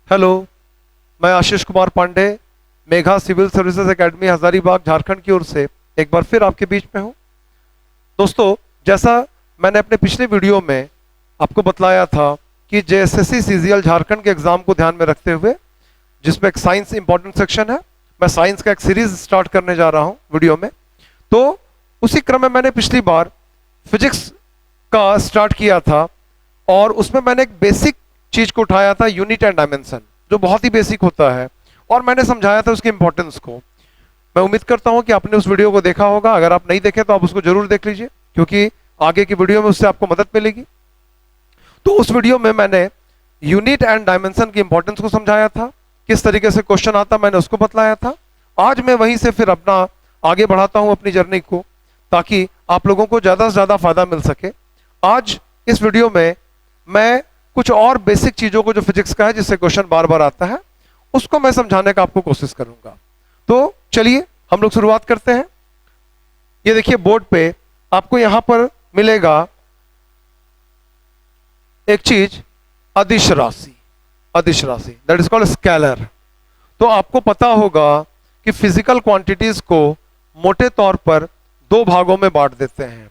Hello, मैं Ashish Kumar Pandey, Megha civil services academy Hazaribagh Jharkhand की ओर से एक बार फिर आपके बीच में हूं। दोस्तों, जैसा मैंने अपने पिछले वीडियो में आपको बतलाया था कि जेएसएससी सीजीएल झारखंड के एग्जाम को ध्यान में रखते हुए, जिसमें एक साइंस इंपॉर्टेंट सेक्शन है, मैं साइंस का एक सीरीज स्टार्ट करने जा रहा हूं वीडियो में। तो उसी क्रम में मैंने पिछली बार फिजिक्स का स्टार्ट किया था और उसमें मैंने एक बेसिक चीज को उठाया था, यूनिट एंड डायमेंशन, जो बहुत ही बेसिक होता है, और मैंने समझाया था उसकी इंपॉर्टेंस को। मैं उम्मीद करता हूं कि आपने उस वीडियो को देखा होगा। अगर आप नहीं देखे तो आप उसको जरूर देख लीजिए, क्योंकि आगे की वीडियो में उससे आपको मदद मिलेगी। तो उस वीडियो में मैंने यूनिट एंड डायमेंशन की इंपॉर्टेंस को समझाया था, किस तरीके से क्वेश्चन आता मैंने उसको बतलाया था। आज मैं वहीं से फिर अपना आगे बढ़ाता हूं अपनी जर्नी को, ताकि आप लोगों को ज्यादा से ज्यादा फायदा मिल सके। आज इस वीडियो में मैं कुछ और बेसिक चीजों को, जो फिजिक्स का है, जिससे क्वेश्चन बार बार आता है, उसको मैं समझाने का आपको कोशिश करूंगा। तो चलिए हम लोग शुरुआत करते हैं। ये देखिए, बोर्ड पे आपको यहां पर मिलेगा एक चीज, अदिश राशि। अदिश राशि दैट इज कॉल्ड स्केलर। तो आपको पता होगा कि फिजिकल क्वांटिटीज को मोटे तौर पर दो भागों में बांट देते हैं।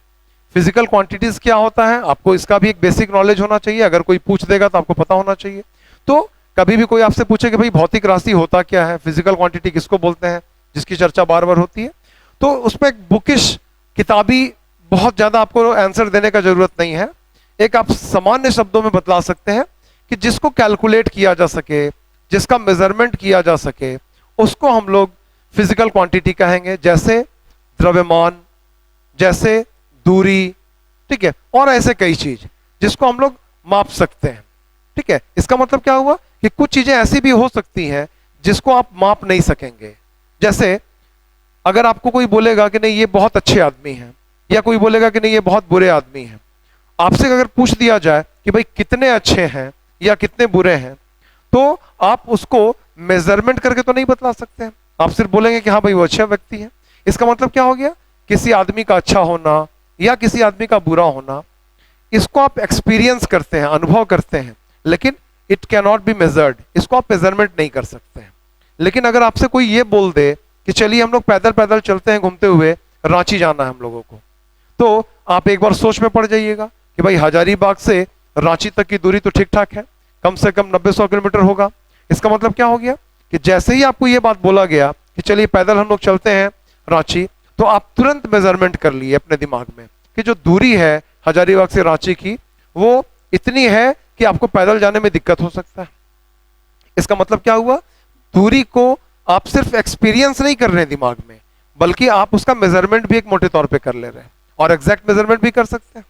फिजिकल क्वांटिटीज क्या होता है, आपको इसका भी एक बेसिक नॉलेज होना चाहिए। अगर कोई पूछ देगा तो आपको पता होना चाहिए। तो कभी भी कोई आपसे पूछे कि भाई भौतिक राशि होता क्या है, फिजिकल क्वांटिटी किसको बोलते हैं, जिसकी चर्चा बार बार होती है, तो उसमें एक बुकिश किताबी बहुत ज्यादा आपको आंसर देने का जरूरत नहीं है। एक आप सामान्य शब्दों में बतला सकते हैं कि जिसको कैलकुलेट किया जा सके, जिसका मेजरमेंट किया जा सके, उसको हम लोग फिजिकल क्वांटिटी कहेंगे। जैसे द्रव्यमान, जैसे दूरी, ठीक है, और ऐसे कई चीज जिसको हम लोग माप सकते हैं। ठीक है, इसका मतलब क्या हुआ कि कुछ चीजें ऐसी भी हो सकती हैं जिसको आप माप नहीं सकेंगे। जैसे अगर आपको कोई बोलेगा कि नहीं ये बहुत अच्छे आदमी हैं, या कोई बोलेगा कि नहीं ये बहुत बुरे आदमी हैं, आपसे अगर पूछ दिया जाए कि भाई कितने अच्छे हैं या कितने बुरे हैं, तो आप उसको मेजरमेंट करके तो नहीं बतला सकते हैं। आप सिर्फ बोलेंगे कि हाँ भाई वो अच्छा व्यक्ति है। इसका मतलब क्या हो गया, किसी आदमी का अच्छा होना या किसी आदमी का बुरा होना, इसको आप एक्सपीरियंस करते हैं, अनुभव करते हैं, लेकिन it can not be measured. इसको आप मेजरमेंट नहीं कर सकते हैं। लेकिन अगर आपसे कोई ये बोल दे कि चलिए हम लोग पैदल पैदल चलते हैं घूमते हुए, रांची जाना है हम लोगों को, तो आप एक बार सोच में पड़ जाइएगा कि भाई हजारीबाग से रांची तक की दूरी तो ठीक ठाक है, कम से कम 90-100 किलोमीटर होगा। इसका मतलब क्या हो गया कि जैसे ही आपको ये बात बोला गया कि चलिए पैदल हम लोग चलते हैं रांची, तो आप तुरंत मेजरमेंट कर लिए अपने दिमाग में कि जो दूरी है हजारीबाग से रांची की, वो इतनी है कि आपको पैदल जाने में दिक्कत हो सकता है। इसका मतलब क्या हुआ, दूरी को आप सिर्फ एक्सपीरियंस नहीं कर रहे हैं दिमाग में, बल्कि आप उसका मेजरमेंट भी एक मोटे तौर पे कर ले रहे हैं, और एग्जैक्ट मेजरमेंट भी कर सकते हैं।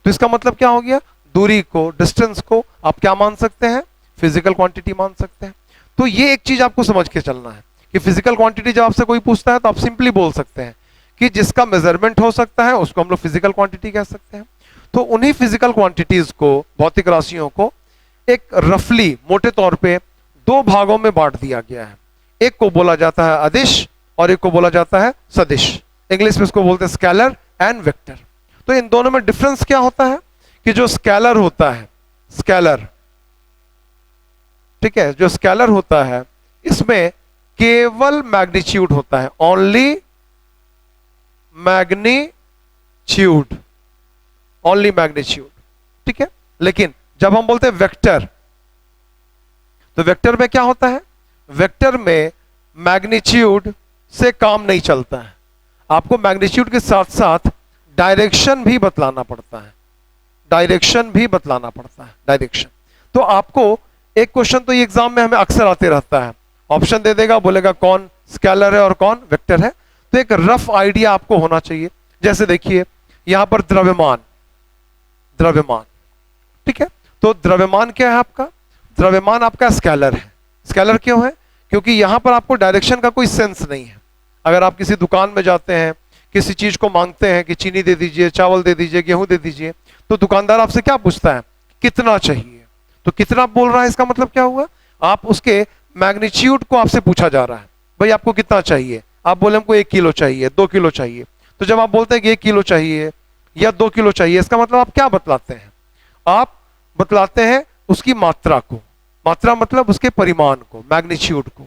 तो इसका मतलब क्या हो गया, दूरी को, डिस्टेंस को आप क्या मान सकते हैं, फिजिकल क्वांटिटी मान सकते हैं। तो ये एक चीज आपको समझ के चलना है कि फिजिकल क्वांटिटी जब आपसे कोई पूछता है तो आप सिंपली बोल सकते हैं कि जिसका मेजरमेंट हो सकता है उसको हम लोग फिजिकल क्वांटिटी कह सकते हैं। तो उन्हीं फिजिकल क्वांटिटीज को, भौतिक राशियों को, एक रफली मोटे तौर पे दो भागों में बांट दिया गया है। एक को बोला जाता है अदिश और एक को बोला जाता है सदिश। इंग्लिश में इसको बोलते हैं स्केलर एंड वेक्टर। तो इन दोनों में डिफरेंस क्या होता है कि जो स्केलर होता है, स्केलर, ठीक है, जो स्केलर होता है इसमें केवल मैग्नीट्यूड होता है, ओनली मैग्नीट्यूड, ओनली मैग्नीट्यूड। ठीक है, लेकिन जब हम बोलते हैं वेक्टर, तो वेक्टर में क्या होता है, वेक्टर में मैग्नीट्यूड से काम नहीं चलता है। आपको मैग्नीट्यूड के साथ साथ डायरेक्शन भी बतलाना पड़ता है, डायरेक्शन भी बतलाना पड़ता है, डायरेक्शन। तो आपको एक क्वेश्चन तो ये एग्जाम में हमें अक्सर आते रहता है, ऑप्शन दे देगा, बोलेगा कौन स्केलर है और कौन वेक्टर है। तो एक रफ आइडिया आपको होना चाहिए। जैसे देखिए यहां पर द्रव्यमान, द्रव्यमान, ठीक है, तो द्रव्यमान क्या है आपका, द्रव्यमान आपका स्केलर है। स्केलर क्यों है, क्योंकि यहां पर आपको डायरेक्शन का कोई सेंस नहीं है। अगर आप किसी दुकान में जाते हैं, किसी चीज को मांगते हैं कि चीनी दे दीजिए, चावल दे दीजिए, गेहूं दे दीजिए, तो दुकानदार आपसे क्या पूछता है, कितना चाहिए। तो कितना बोल रहा है, इसका मतलब क्या हुआ, आप उसके मैग्नीट्यूड को आपसे पूछा जा रहा है, भाई आपको कितना चाहिए। आप बोले हमको 1 किलो चाहिए, 2 किलो चाहिए। तो जब आप बोलते हैं कि 1 किलो चाहिए या 2 किलो चाहिए, इसका मतलब आप क्या बतलाते हैं, आप बतलाते हैं उसकी मात्रा को, मात्रा मतलब उसके परिमाण को, मैग्नीट्यूड को।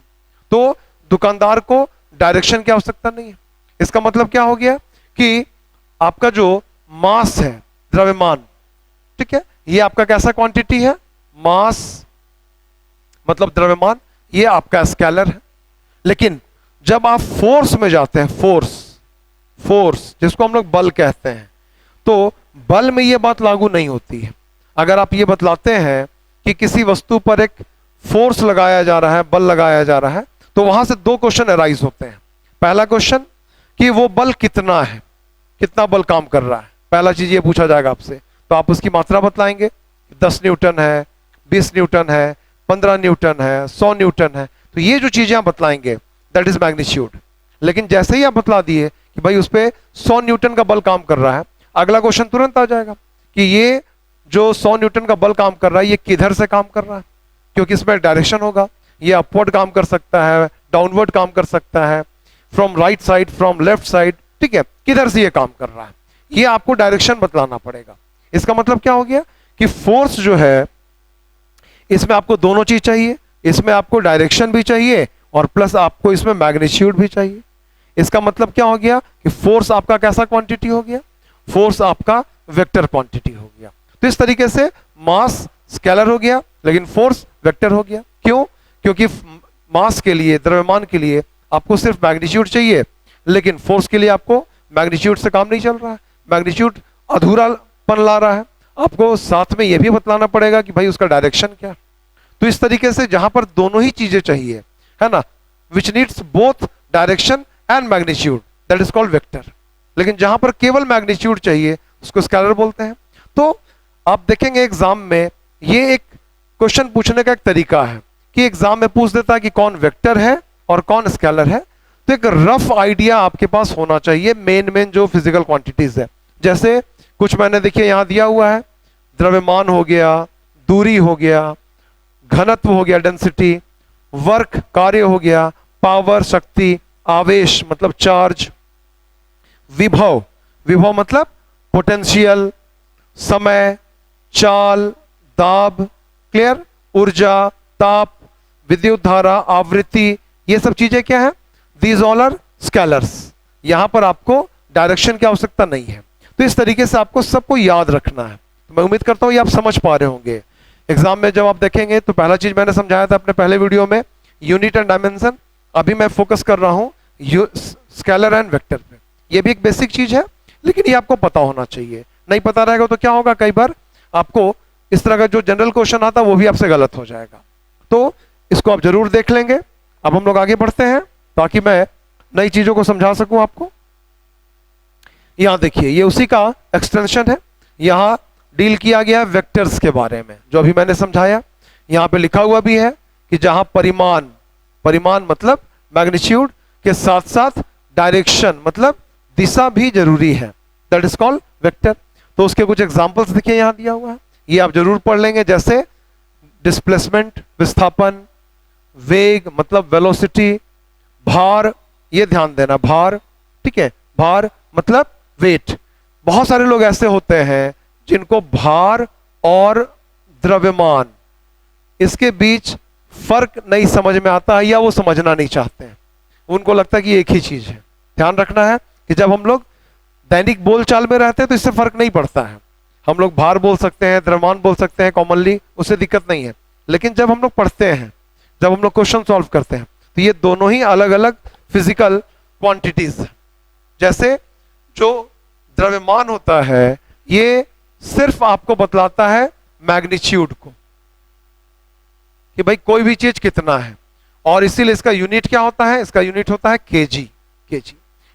तो दुकानदार को डायरेक्शन की आवश्यकता नहीं है। इसका मतलब क्या हो गया कि आपका जो मास है, द्रव्यमान, ठीक है, ये आपका कैसा क्वांटिटी है, मास मतलब द्रव्यमान, ये आपका स्केलर है। लेकिन जब आप फोर्स में जाते हैं, फोर्स जिसको हम लोग बल कहते हैं, तो बल में ये बात लागू नहीं होती है। अगर आप ये बतलाते हैं कि किसी वस्तु पर एक फोर्स लगाया जा रहा है, बल लगाया जा रहा है, तो वहां से दो क्वेश्चन अराइज होते हैं। पहला क्वेश्चन कि वो बल कितना है, कितना बल काम कर रहा है, पहला चीज ये पूछा जाएगा आपसे। तो आप उसकी मात्रा बतलाएंगे, 10 न्यूटन है, 20 न्यूटन है, 15 न्यूटन है, 100 न्यूटन है। तो ये जो चीजें आप बतलाएंगे दैट इज मैग्नीट्यूड। लेकिन जैसे ही आप बतला दिए कि भाई उस पर 100 न्यूटन का बल काम कर रहा है, अगला क्वेश्चन तुरंत आ जाएगा कि ये जो 100 न्यूटन का बल काम कर रहा है ये किधर से काम कर रहा है, क्योंकि इसमें डायरेक्शन होगा। ये अपवर्ड काम कर सकता है, डाउनवर्ड काम कर सकता है, from right side, from left side, ठीक है, किधर से ये काम कर रहा है, ये आपको डायरेक्शन बतलाना पड़ेगा। इसका मतलब क्या हो गया कि फोर्स जो है इसमें आपको दोनों चीज चाहिए, इसमें आपको डायरेक्शन भी चाहिए और प्लस आपको इसमें मैग्नीट्यूड भी चाहिए। इसका मतलब क्या हो गया कि फोर्स आपका कैसा क्वांटिटी हो गया, फोर्स आपका वेक्टर क्वांटिटी हो गया। तो इस तरीके से मास स्केलर हो गया लेकिन फोर्स वेक्टर हो गया। क्यों? क्योंकि मास के लिए, द्रव्यमान के लिए आपको सिर्फ मैग्नीट्यूड चाहिए, लेकिन फोर्स के लिए आपको मैग्नीट्यूड से काम नहीं चल रहा है, मैग्नीट्यूड अधूरापन ला रहा है। आपको साथ में यह भी बतलाना पड़ेगा कि भाई उसका डायरेक्शन क्या है। तो इस तरीके से जहां पर दोनों ही चीजें चाहिए, है ना, which needs both direction and magnitude, that is called vector. लेकिन जहां पर केवल मैग्नीट्यूड चाहिए उसको स्केलर बोलते हैं। तो आप देखेंगे एग्जाम में ये एक क्वेश्चन पूछने का एक तरीका है कि एग्जाम में पूछ देता है कि कौन वेक्टर है और कौन स्केलर है। तो एक रफ आइडिया आपके पास होना चाहिए मेन जो फिजिकल क्वांटिटीज है। जैसे कुछ मैंने देखिए यहां दिया हुआ है, द्रव्यमान हो गया, दूरी हो गया, घनत्व हो गया डेंसिटी, वर्क कार्य हो गया, पावर शक्ति, आवेश मतलब चार्ज, विभव विभव मतलब पोटेंशियल, समय, चाल, दाब, क्लियर, ऊर्जा, ताप, विद्युत धारा, आवृत्ति, ये सब चीजें क्या है, दीज ऑल आर स्केलर्स। यहां पर आपको डायरेक्शन की आवश्यकता नहीं है। तो इस तरीके से आपको सबको याद रखना है। तो मैं उम्मीद करता हूं ये आप समझ पा रहे होंगे। एग्जाम में जब आप देखेंगे तो पहला चीज मैंने समझाया था अपने पहले वीडियो में, यूनिट एंड डायमेंशन। अभी मैं फोकस कर रहा हूं स्केलर एंड वेक्टर पे। ये भी एक बेसिक चीज है, लेकिन ये आपको पता होना चाहिए। नहीं पता रहेगा तो क्या होगा, कई बार आपको इस तरह का जो जनरल क्वेश्चन आता है वो भी आपसे गलत हो जाएगा। तो इसको आप जरूर देख लेंगे। अब हम लोग आगे बढ़ते हैं ताकि मैं नई चीजों को समझा सकूं आपको। यहां देखिए ये उसी का एक्सटेंशन है। यहां डील किया गया है वेक्टर्स के बारे में, जो अभी मैंने समझाया। यहां पे लिखा हुआ भी है कि जहां परिमाण मतलब मैग्नीट्यूड के साथ साथ डायरेक्शन मतलब दिशा भी जरूरी है, दैट इज कॉल्ड वेक्टर। तो उसके कुछ एग्जांपल्स देखिए यहां दिया हुआ है, ये आप जरूर पढ़ लेंगे। जैसे डिस्प्लेसमेंट विस्थापन, वेग मतलब वेलोसिटी, भार, ये ध्यान देना भार, ठीक है, भार मतलब वेट। बहुत सारे लोग ऐसे होते हैं जिनको भार और द्रव्यमान इसके बीच फर्क नहीं समझ में आता है या वो समझना नहीं चाहते हैं। उनको लगता है कि एक ही चीज है। ध्यान रखना है कि जब हम लोग दैनिक बोलचाल में रहते हैं तो इससे फर्क नहीं पड़ता है। हम लोग भार बोल सकते हैं, द्रव्यमान बोल सकते हैं कॉमनली, उससे दिक्कत नहीं है। लेकिन जब हम लोग पढ़ते हैं, जब हम लोग क्वेश्चन सॉल्व करते हैं, तो ये दोनों ही अलग अलग फिजिकल क्वांटिटीज है। जैसे जो द्रव्यमान होता है ये सिर्फ आपको बतलाता है मैग्नीट्यूड को कि भाई कोई भी चीज कितना है, और इसीलिए इसका यूनिट क्या होता है, इसका यूनिट होता है केजी।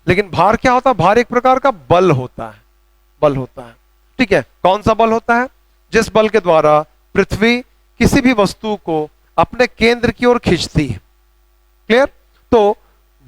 लेकिन भार क्या होता है, भार एक प्रकार का बल होता है, ठीक है। कौन सा बल होता है? जिस बल के द्वारा पृथ्वी किसी भी वस्तु को अपने केंद्र की ओर खींचती है। क्लियर? तो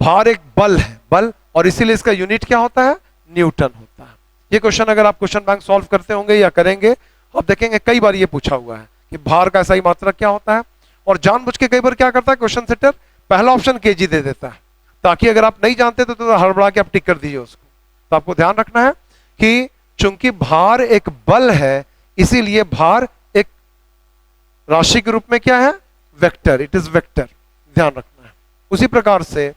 भार एक बल है, बल, और इसीलिए इसका यूनिट क्या होता है, न्यूटन होता है। ये क्वेश्चन अगर आप क्वेश्चन बैंक सॉल्व करते होंगे या करेंगे, आप देखेंगे कई बार ये पूछा हुआ है कि भार का सही मात्रा क्या होता है। और जानबूझ के कई बार क्या करता है क्वेश्चन सेटर, पहला ऑप्शन केजी दे देता है, ताकि अगर आप नहीं जानते तो हड़बड़ा के आप टिक कर दीजिए उसको। तो आपको ध्यान रखना है कि चूंकि भार एक बल है, इसीलिए भार एक राशि के रूप में क्या है, वेक्टर, इट इज वेक्टर, ध्यान रखना है। उसी प्रकार से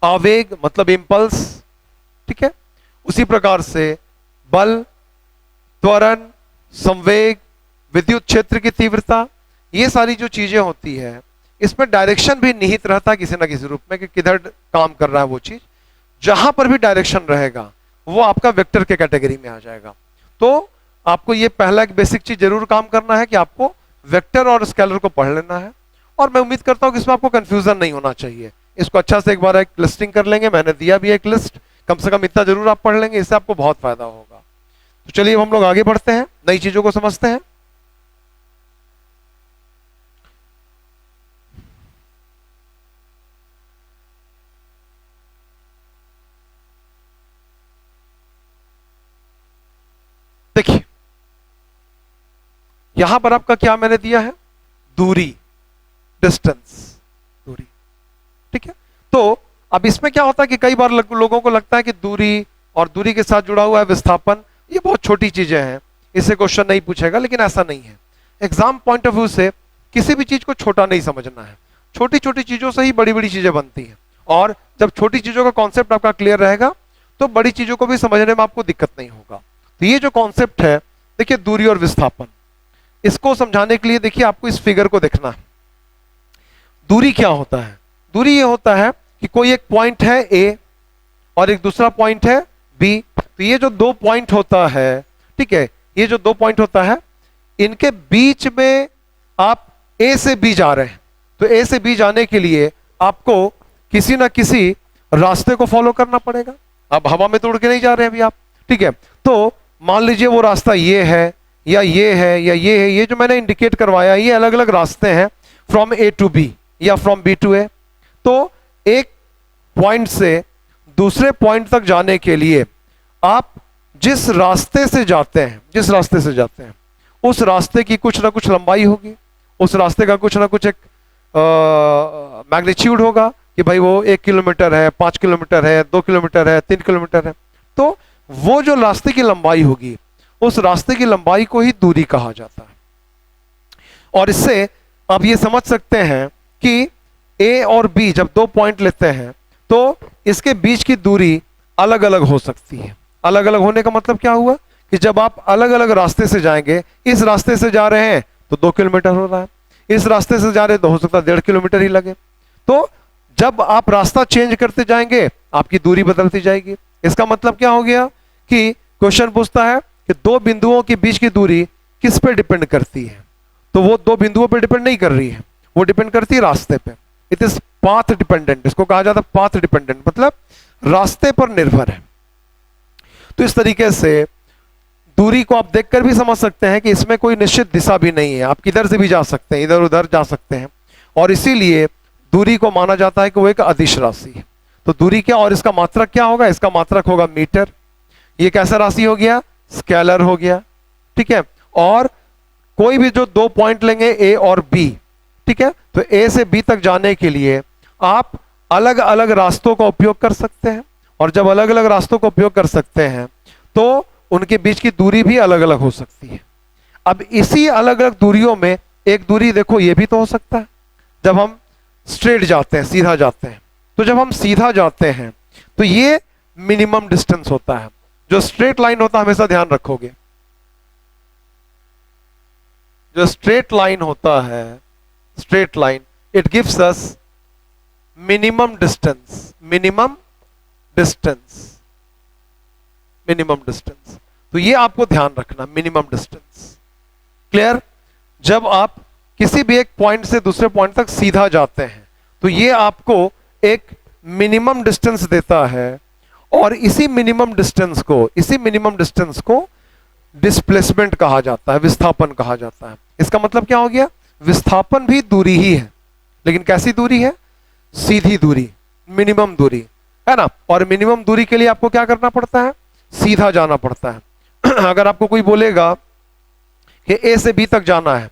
आवेग मतलब इंपल्स, ठीक है। उसी प्रकार से बल, त्वरण, संवेग, विद्युत क्षेत्र की तीव्रता, ये सारी जो चीजें होती है इसमें डायरेक्शन भी निहित रहता है किसी ना किसी रूप में कि किधर काम कर रहा है वो चीज। जहां पर भी डायरेक्शन रहेगा वो आपका वेक्टर के कैटेगरी में आ जाएगा। तो आपको ये पहला एक बेसिक चीज जरूर काम करना है कि आपको वेक्टर और स्केलर को पढ़ लेना है। और मैं उम्मीद करता हूं कि इसमें आपको कंफ्यूजन नहीं होना चाहिए। इसको अच्छा से एक बार एक लिस्टिंग कर लेंगे, मैंने दिया भी एक लिस्ट, कम से कम इतना जरूर आप पढ़ लेंगे, इससे आपको बहुत फायदा होगा। तो चलिए हम लोग आगे बढ़ते हैं, नई चीजों को समझते हैं। देखिए यहां पर आपका क्या मैंने दिया है, दूरी, डिस्टेंस, दूरी, ठीक है। तो अब इसमें क्या होता है कि कई बार लोगों को लगता है कि दूरी और दूरी के साथ जुड़ा हुआ है विस्थापन, ये बहुत छोटी चीजें हैं, इससे क्वेश्चन नहीं पूछेगा, लेकिन ऐसा नहीं है। एग्जाम पॉइंट ऑफ व्यू से किसी भी चीज को छोटा नहीं समझना है, छोटी छोटी चीजों से ही बड़ी बड़ी चीजें बनती हैं। और जब छोटी चीजों का कॉन्सेप्ट आपका क्लियर रहेगा तो बड़ी चीजों को भी समझने में आपको दिक्कत नहीं होगा। तो ये जो कॉन्सेप्ट है, देखिए दूरी और विस्थापन, इसको समझाने के लिए देखिए आपको इस फिगर को देखना है। दूरी क्या होता है, दूरी ये होता है कि कोई एक पॉइंट है ए और एक दूसरा पॉइंट है बी। तो ये जो दो पॉइंट होता है, ठीक है, ये जो दो पॉइंट होता है, इनके बीच में आप ए से बी जा रहे हैं। तो ए से बी जाने के लिए आपको किसी ना किसी रास्ते को फॉलो करना पड़ेगा। अब हवा में तो उड़ के नहीं जा रहे हैं अभी आप, ठीक है। तो मान लीजिए वो रास्ता ये है या ये है या ये है, ये जो मैंने इंडिकेट करवाया, ये अलग अलग रास्ते हैं फ्रॉम ए टू बी या फ्रॉम बी टू ए। तो एक पॉइंट से दूसरे पॉइंट तक जाने के लिए आप जिस रास्ते से जाते हैं, जिस रास्ते से जाते हैं उस रास्ते की कुछ ना कुछ लंबाई होगी, उस रास्ते का कुछ ना कुछ एक मैग्नीट्यूड होगा कि भाई वो 1 किलोमीटर है, 5 किलोमीटर है, 2 किलोमीटर है, 3 किलोमीटर है। तो वो जो रास्ते की लंबाई होगी, उस रास्ते की लंबाई को ही दूरी कहा जाता है। और इससे आप ये समझ सकते हैं कि ए और बी जब दो पॉइंट लेते हैं तो इसके बीच की दूरी अलग अलग हो सकती है। अलग अलग होने का मतलब क्या हुआ कि जब आप अलग अलग रास्ते से जाएंगे, इस रास्ते से जा रहे हैं तो 2 किलोमीटर हो रहा है, इस रास्ते से जा रहे हैं तो हो सकता है 1.5 किलोमीटर ही लगे। तो जब आप रास्ता चेंज करते जाएंगे आपकी दूरी बदलती जाएगी। इसका मतलब क्या हो गया कि क्वेश्चन पूछता है कि दो बिंदुओं के बीच की दूरी किस पे डिपेंड करती है। तो वो दो बिंदुओं पे डिपेंड नहीं कर रही है, वो डिपेंड करती है रास्ते पे। इट इज पाथ डिपेंडेंट, इसको कहा जाता है पाथ डिपेंडेंट, मतलब रास्ते पर निर्भर है। तो इस तरीके से दूरी को आप देखकर भी समझ सकते हैं कि इसमें कोई निश्चित दिशा भी नहीं है, आप किधर से भी जा सकते हैं, इधर उधर जा सकते हैं। और इसीलिए दूरी को माना जाता है कि वो एक अदिश राशि है। तो दूरी क्या, और इसका मात्रक क्या होगा, इसका मात्रक होगा मीटर। ये कैसा राशि हो गया, स्केलर हो गया, ठीक है। और कोई भी जो दो पॉइंट लेंगे ए और बी, ठीक है, तो ए से बी तक जाने के लिए आप अलग अलग रास्तों का उपयोग कर सकते हैं। और जब अलग अलग रास्तों का उपयोग कर सकते हैं तो उनके बीच की दूरी भी अलग अलग हो सकती है। अब इसी अलग अलग दूरियों में एक दूरी देखो ये भी तो हो सकता है, जब हम स्ट्रेट जाते हैं, सीधा जाते हैं। तो जब हम सीधा जाते हैं तो ये मिनिमम डिस्टेंस होता है। जो स्ट्रेट लाइन होता है, हमेशा ध्यान रखोगे, जो स्ट्रेट लाइन होता है, straight line, it gives us minimum distance, minimum distance, minimum distance. तो ये आपको ध्यान रखना, मिनिमम डिस्टेंस, क्लियर। जब आप किसी भी एक पॉइंट से दूसरे पॉइंट तक सीधा जाते हैं तो ये आपको एक मिनिमम डिस्टेंस देता है। और इसी मिनिमम डिस्टेंस को डिस्प्लेसमेंट कहा जाता है, विस्थापन कहा जाता है। इसका मतलब क्या हो गया, विस्थापन भी दूरी ही है, लेकिन कैसी दूरी है, सीधी दूरी, मिनिमम दूरी, है ना। और मिनिमम दूरी के लिए आपको क्या करना पड़ता है, सीधा जाना पड़ता है। अगर आपको कोई बोलेगा कि ए से बी तक जाना है,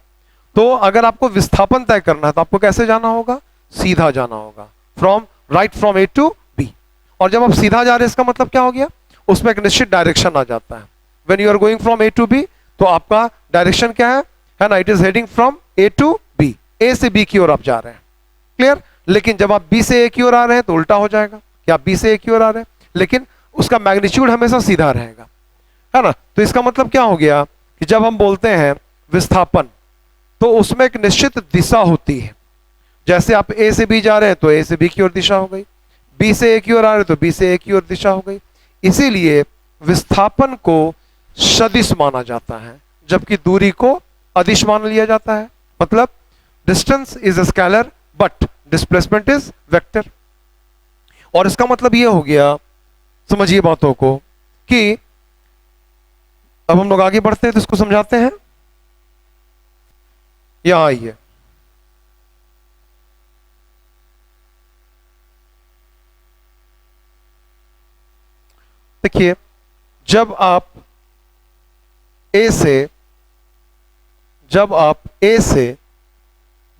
तो अगर आपको विस्थापन तय करना है तो आपको कैसे जाना होगा, सीधा जाना होगा, फ्रॉम ए टू बी। और जब आप सीधा जा रहे हैं इसका मतलब क्या हो गया, उसमें एक निश्चित डायरेक्शन आ जाता है। When you are going from A to B तो आपका डायरेक्शन क्या है ना, it is heading from A to B. A से बी की ओर आप जा रहे हैं, क्लियर। लेकिन जब आप बी से ए की ओर आ रहे हैं तो उल्टा हो जाएगा कि आप बी से ए की ओर आ रहे हैं, लेकिन उसका मैग्नीट्यूड हमेशा सीधा रहेगा, है ना। तो इसका मतलब क्या हो गया कि जब हम बोलते हैं विस्थापन तो उसमें एक निश्चित दिशा होती है। जैसे आप ए से बी जा रहे हैं तो ए से बी की ओर दिशा हो गई, बी से ए की ओर आ रहे हैं तो बी से ए की ओर दिशा हो गई। इसीलिए विस्थापन को सदिश माना जाता है जबकि दूरी को अदिश मान लिया जाता है। मतलब distance is a scalar but displacement is vector. और इसका मतलब यह हो गया, समझिए बातों को, कि अब हम लोग आगे बढ़ते हैं तो इसको समझाते हैं। यहां आइए, देखिए जब आप ए से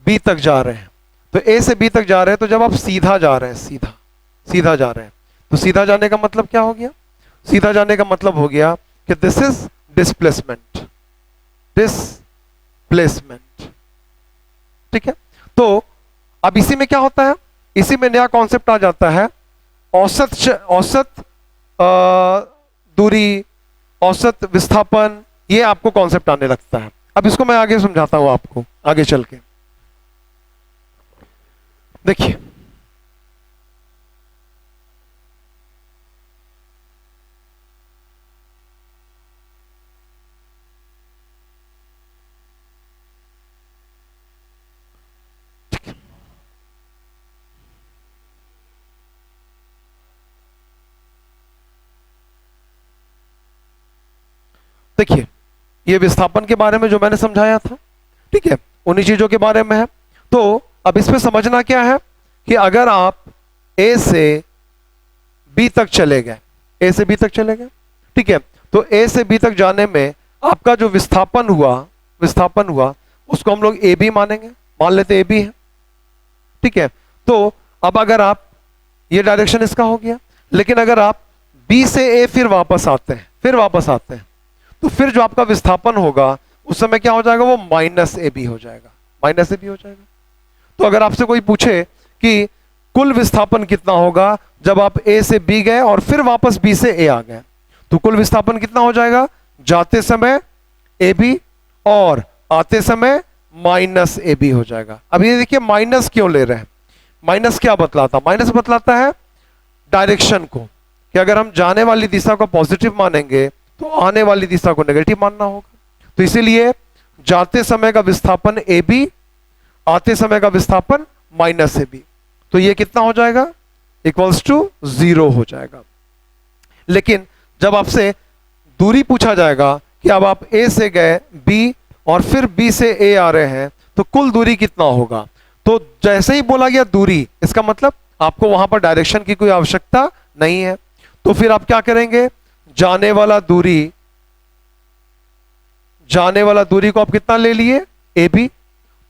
बी तक जा रहे हैं, तो ए से बी तक जा रहे हैं, तो जब आप सीधा जा रहे हैं, सीधा जा रहे हैं, तो सीधा जाने का मतलब क्या हो गया? सीधा जाने का मतलब हो गया कि दिस इज डिस्प्लेसमेंट, ठीक है। तो अब इसी में क्या होता है, इसी में नया कॉन्सेप्ट आ जाता है, औसत दूरी, औसत विस्थापन, ये आपको कॉन्सेप्ट आने लगता है। अब इसको मैं आगे समझाता हूं आपको, आगे चल के देखिए। देखिए ये विस्थापन के बारे में जो मैंने समझाया था, ठीक है, उन्हीं चीजों के बारे में है। तो अब इसमें समझना क्या है कि अगर आप ए से बी तक चले गए, ठीक है, तो ए से बी तक जाने में आपका जो विस्थापन हुआ उसको हम लोग ए बी मानेंगे, मान लेते ए बी है, ठीक है। तो अब अगर आप, ये डायरेक्शन इसका हो गया, लेकिन अगर आप बी से ए फिर वापस आते हैं, तो फिर जो आपका विस्थापन होगा उस समय क्या हो जाएगा, वो माइनस ए बी हो जाएगा। तो अगर आपसे कोई पूछे कि कुल विस्थापन कितना होगा जब आप ए से बी गए और फिर वापस बी से ए आ गए, तो कुल विस्थापन कितना हो जाएगा, जाते समय ए बी और आते समय माइनस ए बी हो जाएगा। अब ये देखिए माइनस क्यों ले रहे हैं, माइनस क्या बतलाता, माइनस बतलाता है डायरेक्शन को, कि अगर हम जाने वाली दिशा को पॉजिटिव मानेंगे तो आने वाली दिशा को नेगेटिव मानना होगा। तो इसीलिए जाते समय का विस्थापन ए बी, आते समय का विस्थापन माइनस ए बी, तो ये कितना हो जाएगा, इक्वल्स टू 0 हो जाएगा। लेकिन जब आपसे दूरी पूछा जाएगा कि अब आप ए से गए बी और फिर बी से ए आ रहे हैं, तो कुल दूरी कितना होगा, तो जैसे ही बोला गया दूरी, इसका मतलब आपको वहां पर डायरेक्शन की कोई आवश्यकता नहीं है। तो फिर आप क्या करेंगे, जाने वाला दूरी को आप कितना ले लिए, ए बी,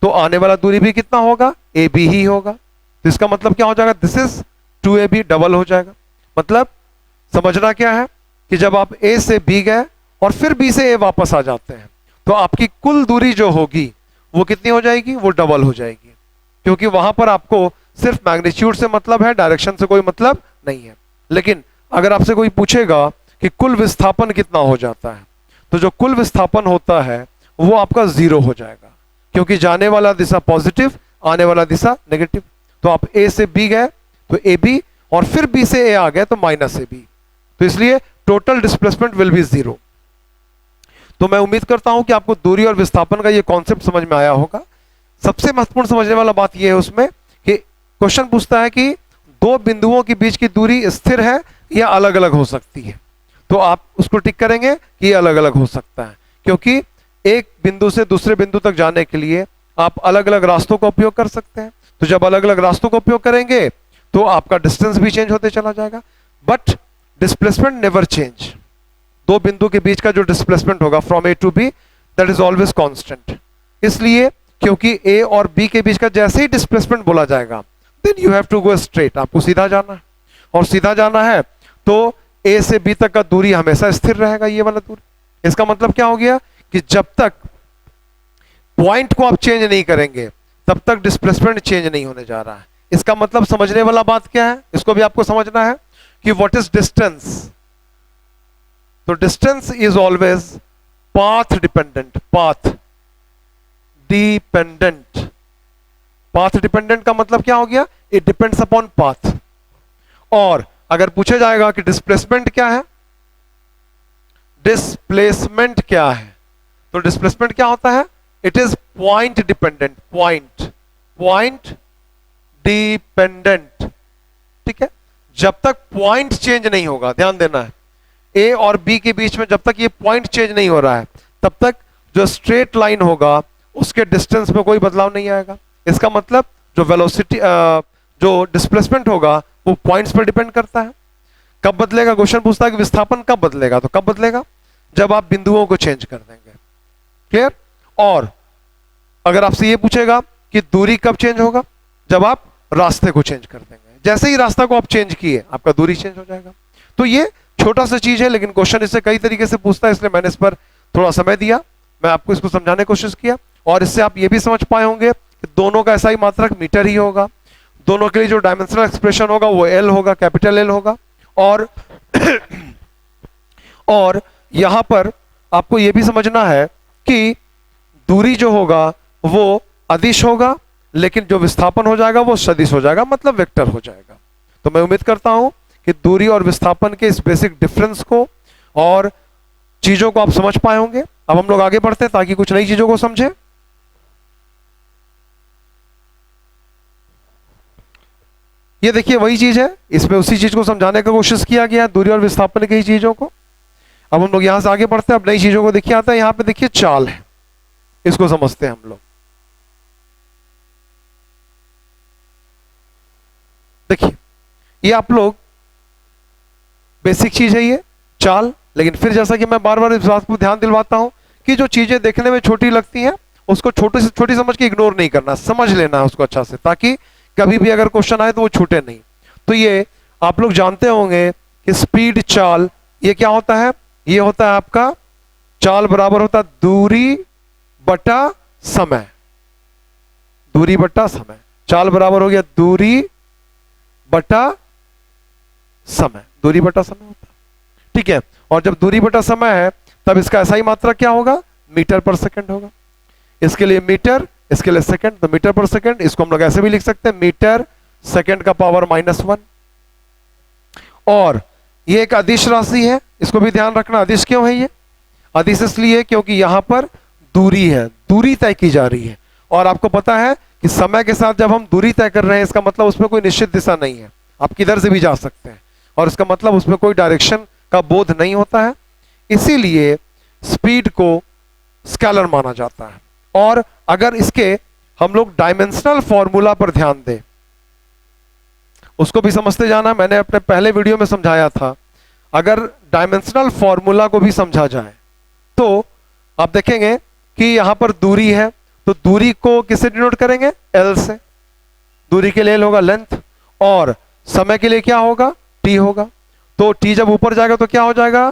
तो आने वाला दूरी भी कितना होगा, ए बी ही होगा। तो इसका मतलब क्या हो जाएगा, दिस इज 2ab, डबल हो जाएगा। मतलब समझना क्या है कि जब आप ए से बी गए और फिर बी से ए वापस आ जाते हैं, तो आपकी कुल दूरी जो होगी वो कितनी हो जाएगी, वो डबल हो जाएगी, क्योंकि वहां पर आपको सिर्फ मैग्नीट्यूड से मतलब है, डायरेक्शन से कोई मतलब नहीं है। लेकिन अगर आपसे कोई पूछेगा कि कुल विस्थापन कितना हो जाता है, तो जो कुल विस्थापन होता है वो आपका 0 हो जाएगा, क्योंकि जाने वाला दिशा पॉजिटिव, आने वाला दिशा नेगेटिव। तो आप ए से बी गए तो ए बी और फिर बी से ए आ गए तो माइनस ए बी, तो इसलिए टोटल डिस्प्लेसमेंट विल बी 0। तो मैं उम्मीद करता हूं कि आपको दूरी और विस्थापन का ये कॉन्सेप्ट समझ में आया होगा। सबसे महत्वपूर्ण समझने वाला बात यह है उसमें कि क्वेश्चन पूछता है कि दो बिंदुओं के बीच की दूरी स्थिर है या अलग अलग हो सकती है, तो आप उसको टिक करेंगे कि ये अलग अलग हो सकता है, क्योंकि एक बिंदु से दूसरे बिंदु तक जाने के लिए आप अलग अलग रास्तों का उपयोग कर सकते हैं। तो जब अलग अलग रास्तों का उपयोग करेंगे तो आपका डिस्टेंस भी चेंज होते चला जाएगा, बट डिस्प्लेसमेंट नेवर चेंज। दो बिंदु के बीच का जो डिस्प्लेसमेंट होगा from A to B, that is always constant. इसलिए क्योंकि ए और बी के बीच का जैसे ही डिस्प्लेसमेंट बोला जाएगा, then you have to go straight, आपको सीधा जाना है, और सीधा जाना है तो ए से बी तक का दूरी हमेशा स्थिर रहेगा, ये वाला दूरी। इसका मतलब क्या हो गया कि जब तक पॉइंट को आप चेंज नहीं करेंगे तब तक डिस्प्लेसमेंट चेंज नहीं होने जा रहा है। इसका मतलब समझने वाला बात क्या है, इसको भी आपको समझना है कि व्हाट इज डिस्टेंस। तो distance is always path dependent, path dependent. Path dependent का मतलब क्या हो गया, इट डिपेंड्स अपॉन पाथ। और अगर पूछा जाएगा कि डिस्प्लेसमेंट क्या है, डिस्प्लेसमेंट क्या है, तो डिस्प्लेसमेंट क्या होता है, it is point dependent, point dependent. ठीक है, जब तक पॉइंट चेंज नहीं होगा, ध्यान देना है, ए और बी के बीच में जब तक ये पॉइंट चेंज नहीं हो रहा है, तब तक जो स्ट्रेट लाइन होगा उसके डिस्टेंस में कोई बदलाव नहीं आएगा। इसका मतलब जो वेलोसिटी, जो डिस्प्लेसमेंट होगा वो पॉइंट्स पर डिपेंड करता है। कब बदलेगा, क्वेश्चन पूछता है कि विस्थापन कब बदलेगा, तो कब बदलेगा, जब आप बिंदुओं को चेंज कर देंगे। क्लियर। और अगर आपसे ये पूछेगा कि दूरी कब चेंज होगा, जब आप रास्ते को चेंज कर देंगे। जैसे ही रास्ता को आप चेंज किए आपका दूरी चेंज हो जाएगा। तो ये छोटा सा चीज है, लेकिन क्वेश्चन इससे कई तरीके से पूछता है, इसलिए मैंने इस पर थोड़ा समय दिया, मैं आपको इसको समझाने की कोशिश किया। और इससे आप ये भी समझ पाए होंगे कि दोनों का ऐसा ही मात्रक मीटर ही होगा, दोनों के लिए जो डायमेंशनल एक्सप्रेशन होगा वो एल होगा, कैपिटल एल होगा। और और यहां पर आपको यह भी समझना है कि दूरी जो होगा वो अदिश होगा, लेकिन जो विस्थापन हो जाएगा वो सदिश हो जाएगा, मतलब वेक्टर हो जाएगा। तो मैं उम्मीद करता हूं कि दूरी और विस्थापन के इस बेसिक डिफरेंस को और चीजों को आप समझ पाए होंगे। अब हम लोग आगे बढ़ते हैं ताकि कुछ नई चीजों को समझे। ये देखिए वही चीज है, इसमें उसी चीज को समझाने का कोशिश किया गया है, दूरी और विस्थापन की चीजों को। अब हम लोग यहां से आगे बढ़ते हैं, अब नई चीजों को देखिए आता है। यहां पे देखिए चाल है, इसको समझते हैं हम लोग। देखिए ये आप लोग बेसिक चीज है ये चाल, लेकिन फिर जैसा कि मैं बार बार इस बात को ध्यान दिलवाता हूं कि जो चीजें देखने में छोटी लगती हैं उसको छोटी से छोटी समझ के इग्नोर नहीं करना, समझ लेना है उसको अच्छा से, ताकि कभी भी अगर क्वेश्चन आए तो वो छूटे नहीं। तो ये आप लोग जानते होंगे कि स्पीड चाल ये क्या होता है, ये होता है आपका चाल बराबर होता है दूरी बटा समय, दूरी बटा समय। चाल बराबर हो गया दूरी बटा समय, दूरी बटा समय होता है। ठीक है, और जब दूरी बटा समय है तब इसका ऐसा ही मात्रा क्या होगा, मीटर पर सेकंड होगा। इसके लिए मीटर, इसके लिए सेकंड, तो मीटर पर सेकंड इसको हम लोग ऐसे भी लिख सकते हैं, मीटर सेकंड का पावर -1। और ये एक अदिश राशि है, इसको भी ध्यान रखना। अदिश क्यों है ये, अदिश इसलिए क्योंकि यहां पर दूरी है, दूरी तय की जा रही है। और आपको पता है कि समय के साथ जब हम दूरी तय कर रहे हैं, इसका मतलब उसमें कोई निश्चित दिशा नहीं है, आप किधर से भी जा सकते हैं, और इसका मतलब उसमें कोई डायरेक्शन का बोध नहीं होता है। इसीलिए स्पीड को स्केलर माना जाता है। और अगर इसके हम लोग डायमेंशनल फॉर्मूला पर ध्यान दें, उसको भी समझते जाना, मैंने अपने पहले वीडियो में समझाया था। अगर डायमेंशनल फॉर्मूला को भी समझा जाए तो आप देखेंगे कि यहां पर दूरी है, तो दूरी को किससे डिनोट करेंगे, एल से। दूरी के लिए एल होगा लेंथ, और समय के लिए क्या होगा, टी होगा। तो टी जब ऊपर जाएगा तो क्या हो जाएगा,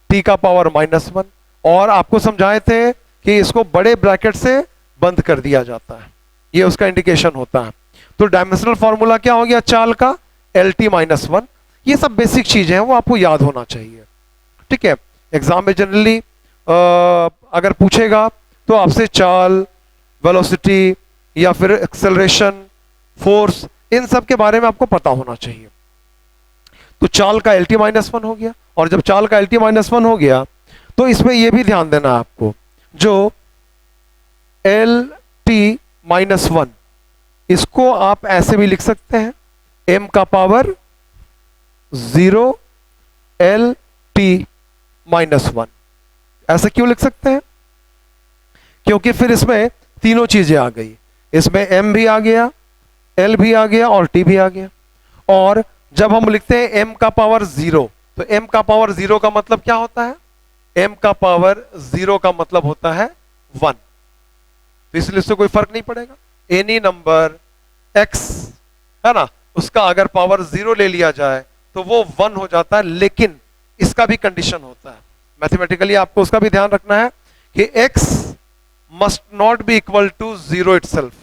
टी का पावर -1। और आपको समझाए थे कि इसको बड़े ब्रैकेट से बंद कर दिया जाता है, ये उसका इंडिकेशन होता है। तो डायमेंशनल फॉर्मूला क्या हो गया चाल का, LT -1। ये सब बेसिक चीजें हैं, वो आपको याद होना चाहिए। ठीक है, एग्जाम में जनरली अगर पूछेगा तो आपसे चाल, वेलोसिटी या फिर एक्सेलरेशन, फोर्स, इन सब के बारे में आपको पता होना चाहिए। तो चाल का LT -1 हो गया। और जब चाल का LT -1 हो गया तो इसमें यह भी ध्यान देना आपको, जो LT -1 इसको आप ऐसे भी लिख सकते हैं, m का पावर 0 LT -1। ऐसे क्यों लिख सकते हैं, क्योंकि फिर इसमें तीनों चीजें आ गई, इसमें m भी आ गया, l भी आ गया और t भी आ गया। और जब हम लिखते हैं m का पावर 0, तो m का पावर 0 का मतलब क्या होता है, m का पावर 0 का मतलब होता है 1। तो इसलिए इससे कोई फर्क नहीं पड़ेगा, एनी नंबर x है ना, उसका अगर पावर 0 ले लिया जाए तो वो 1 हो जाता है। लेकिन इसका भी कंडीशन होता है, मैथमेटिकली आपको उसका भी ध्यान रखना है कि x must not be equal to 0 itself.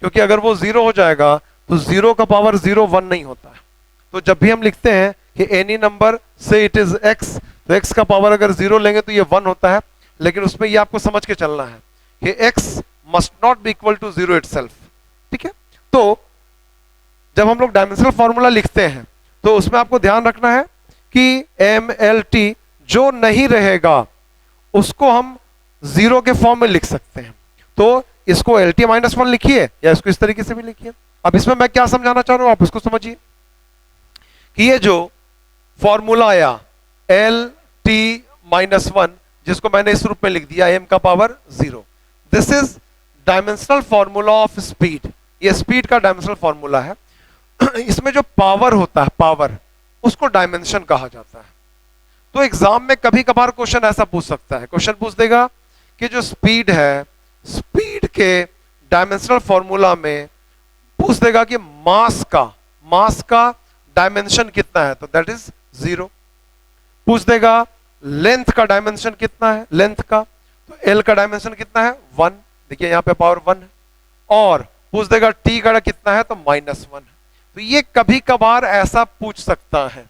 क्योंकि अगर वो जीरो हो जाएगा तो जीरो का पावर जीरो वन नहीं होता है। तो जब भी हम लिखते हैं कि एनी नंबर से इट इज एक्स, तो एक्स का पावर अगर जीरो लेंगे तो ये वन होता है, लेकिन उसमें ये आपको समझ के चलना है कि X must not be equal to zero itself. ठीक है, तो जब हम लोग डायमेंशनल फॉर्मूला लिखते हैं तो उसमें आपको ध्यान रखना है कि एम एल टी जो नहीं रहेगा उसको हम जीरो के फॉर्म में लिख सकते हैं। तो इसको एल टी माइनस वन लिखिए या इसको इस तरीके से भी लिखिए। अब इसमें मैं क्या समझाना चाह रहा हूं आप इसको समझिए कि ये जो फॉर्मूला आया एल टी माइनस वन, जिसको मैंने इस रूप में लिख दिया एम का power zero, this is dimensional formula of speed. ये स्पीड का डायमेंशनल फॉर्मूला है। इसमें जो पावर होता है, पावर, उसको डायमेंशन कहा जाता है। तो एग्जाम में कभी कभार क्वेश्चन ऐसा पूछ सकता है, क्वेश्चन पूछ देगा कि जो स्पीड है, स्पीड के डायमेंशनल फॉर्मूला में पूछ देगा कि मास का डायमेंशन कितना है, तो दैट इज जीरो। पूछ देगा लेंथ का डायमेंशन कितना है, लेंथ का, तो एल का डायमेंशन कितना है, वन, देखिए यहां पे पावर वन है। और पूछ देगा टी का कितना है, तो माइनस वन है। तो ये कभी कभार ऐसा पूछ सकता है।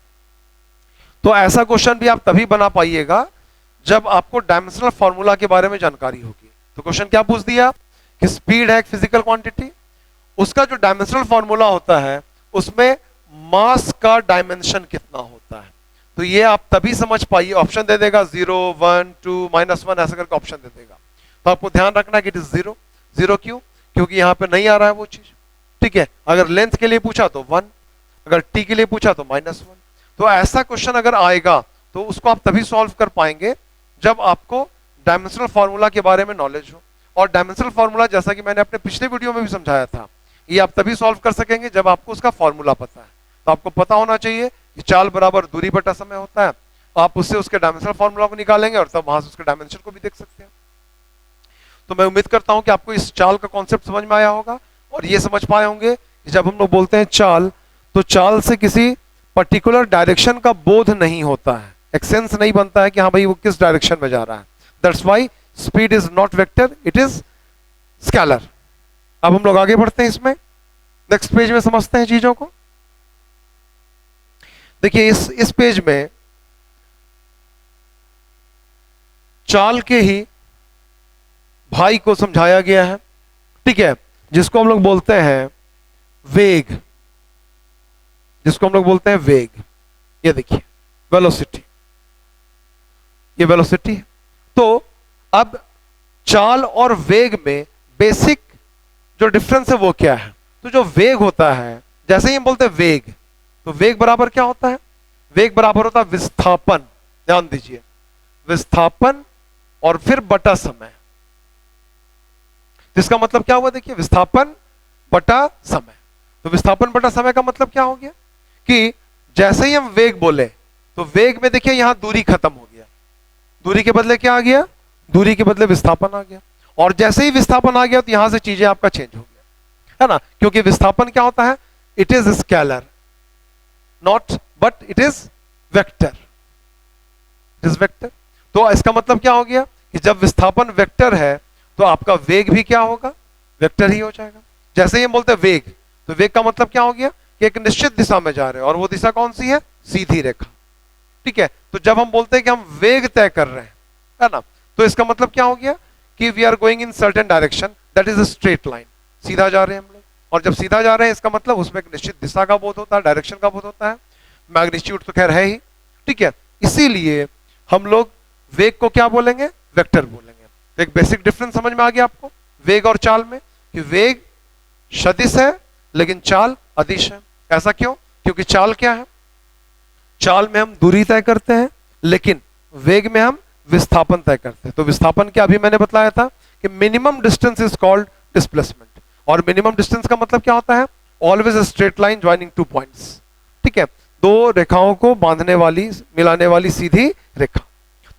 तो ऐसा क्वेश्चन भी आप तभी बना पाइएगा जब आपको डायमेंशनल फॉर्मूला के बारे में जानकारी होगी। तो क्वेश्चन क्या पूछ दिया कि स्पीड है एक फिजिकल क्वांटिटी, उसका जो डायमेंशनल फॉर्मूला होता है उसमें मास का डायमेंशन कितना होता है। तो ये आप तभी समझ पाइए, ऑप्शन दे देगा zero, one, two, minus one, ऐसा करके ऑप्शन दे देगा। तो आपको ध्यान रखना है कि इट इज जीरो। जीरो क्यों? क्योंकि यहां पे नहीं आ रहा है वो चीज। ठीक है, अगर लेंथ के लिए पूछा तो वन, अगर टी के लिए पूछा तो माइनस वन। तो ऐसा क्वेश्चन अगर आएगा तो उसको आप तभी सॉल्व कर पाएंगे जब आपको डायमेंशनल फॉर्मूला के बारे में नॉलेज हो। और डायमेंशनल फॉर्मूला, जैसा कि मैंने अपने पिछले वीडियो में भी समझाया था, ये आप तभी सॉल्व कर सकेंगे जब आपको उसका फॉर्मूला पता है। तो आपको पता होना चाहिए कि चाल बराबर दूरी बटा समय होता है। आप उससे उसके डायमेंशनल फॉर्मूला को निकालेंगे और तब वहां से उसके डायमेंशन को भी देख सकते हैं। तो मैं उम्मीद करता हूं कि आपको इस चाल का कॉन्सेप्ट समझ में आया होगा और ये समझ पाए होंगे कि जब हम लोग बोलते हैं चाल, तो चाल से किसी पर्टिकुलर डायरेक्शन का बोध नहीं होता है, एक सेंस नहीं बनता है कि हाँ भाई वो किस डायरेक्शन में जा रहा है। That's why speed is not vector, it is scalar. अब हम लोग आगे बढ़ते हैं, इसमें नेक्स्ट पेज में समझते हैं चीजों को। देखिए इस पेज में चाल के ही भाई को समझाया गया है। ठीक है, जिसको हम लोग बोलते हैं वेग, जिसको हम लोग बोलते हैं वेग। ये देखिए वेलोसिटी, ये वेलोसिटी है। तो अब चाल और वेग में बेसिक जो डिफरेंस है वो क्या है? तो जो वेग होता है, जैसे ही हम बोलते हैं वेग, तो वेग बराबर क्या होता है? वेग बराबर होता है विस्थापन। ध्यान दीजिए, विस्थापन और फिर बटा समय। इसका मतलब क्या हुआ? देखिए विस्थापन बटा समय। तो विस्थापन बटा समय का मतलब क्या हो गया कि जैसे ही हम वेग बोले तो वेग में देखिए यहां दूरी खत्म हो गया, दूरी के बदले क्या आ गया? दूरी के बदले विस्थापन आ गया। और जैसे ही विस्थापन आ गया तो यहां से चीजें आपका चेंज हो गया, है ना? क्योंकि विस्थापन क्या होता है? It is scalar, not but it is vector, it is vector. तो इसका मतलब क्या हो गया कि जब विस्थापन वेक्टर है तो आपका वेग भी क्या होगा? वेक्टर ही हो जाएगा। जैसे ही हम बोलते हैं वेग, तो वेग का मतलब क्या हो गया कि एक निश्चित दिशा में जा रहे हैं, और वो दिशा कौन सी है? सीधी रेखा। ठीक है, तो जब हम बोलते हैं कि हम वेग तय कर रहे हैं, है ना, तो इसका मतलब क्या हो गया कि we are going in certain direction, that is a straight line. सीधा जा रहे हैं हम लोग, और जब सीधा जा रहे हैं इसका मतलब उसमें एक निश्चित दिशा का बोध होता है, डायरेक्शन का बोध होता है। मैग्नीट्यूड तो खैर है ही। ठीक है, इसीलिए हम लोग वेग को क्या बोलेंगे? वेक्टर बोलेंगे। तो एक बेसिक डिफरेंस समझ में आ गया आपको वेग और चाल में, कि वेग सदिश है लेकिन चाल अदिश है। ऐसा क्यों? क्योंकि चाल क्या है? चाल में हम दूरी तय करते हैं, लेकिन वेग में हम विस्थापन तय करते हैं। तो विस्थापन क्या अभी मैंने बताया था कि minimum distance is called displacement. और मिनिमम डिस्टेंस का मतलब क्या होता है? Always a straight line joining two points. ठीक है, दो रेखाओं को बांधने वाली, मिलाने वाली सीधी रेखा।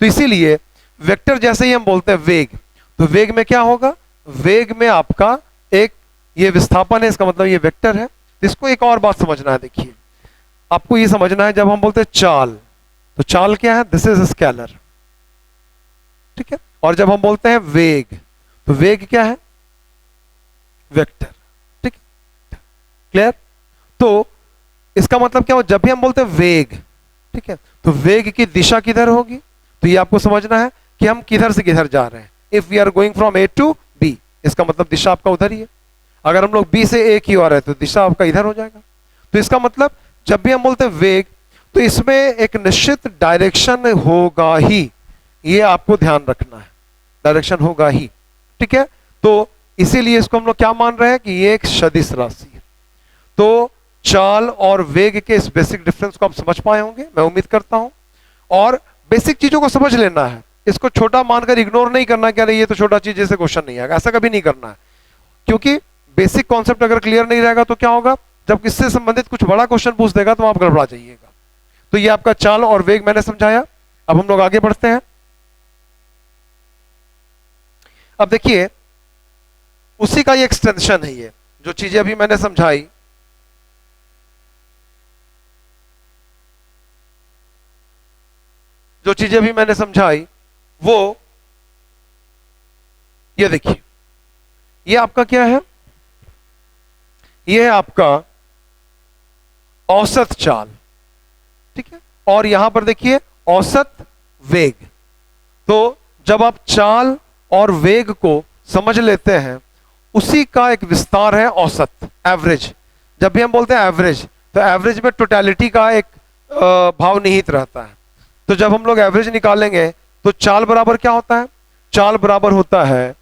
तो इसीलिए वेक्टर जैसे ही हम बोलते हैं वेग, तो वेग में क्या होगा? वेग में आपका एक ये विस्थापन है, इसका मतलब ये वेक्टर है। तो इसको एक और बात समझना है। देखिए आपको ये समझना है, जब हम बोलते हैं चाल, तो चाल क्या है? This is scalar. ठीक है, और जब हम बोलते हैं वेग, तो वेग क्या है? वेक्टर। क्लियर? तो इसका मतलब क्या हो, जब भी हम बोलते हैं वेग, ठीक है, तो वेग की दिशा किधर होगी? तो ये आपको समझना है कि हम किधर से किधर जा रहे हैं। If we are going from A to B, इसका मतलब दिशा आपका उधर ही है। अगर हम लोग बी से ए की ओर है तो दिशा आपका इधर हो जाएगा। तो इसका मतलब जब भी हम बोलते हैं वेग, तो इसमें एक निश्चित डायरेक्शन होगा ही, ये आपको ध्यान रखना है, डायरेक्शन होगा ही, ठीक है। तो इसीलिए इसको हम लोग क्या मान रहे हैं कि ये एक सदिश राशि है। तो चाल और वेग के इस बेसिक डिफरेंस को आप समझ पाए होंगे, मैं उम्मीद करता हूं। और बेसिक चीजों को समझ लेना है, इसको छोटा मानकर इग्नोर नहीं करना कि अरे ये तो छोटा चीज, जैसे क्वेश्चन नहीं आएगा, ऐसा कभी नहीं करना है। क्योंकि बेसिक कॉन्सेप्ट अगर क्लियर नहीं रहेगा तो क्या होगा, जब इससे संबंधित कुछ बड़ा क्वेश्चन पूछ देगा तो आप गड़बड़ा जाइएगा। तो ये आपका चाल और वेग मैंने समझाया। अब हम लोग आगे बढ़ते हैं। अब देखिए उसी का ये एक्सटेंशन है, ये जो चीजें अभी मैंने समझाई, जो चीजें अभी मैंने समझाई वो ये देखिए, ये आपका क्या है, ये है आपका औसत चाल, ठीक है। और यहां पर देखिए औसत वेग। तो जब आप चाल और वेग को समझ लेते हैं, उसी का एक विस्तार है औसत, एवरेज। जब भी हम बोलते हैं एवरेज, तो एवरेज में टोटलिटी का एक भाव निहित रहता है। तो जब हम लोग एवरेज निकालेंगे तो चाल बराबर क्या होता है, चाल बराबर होता है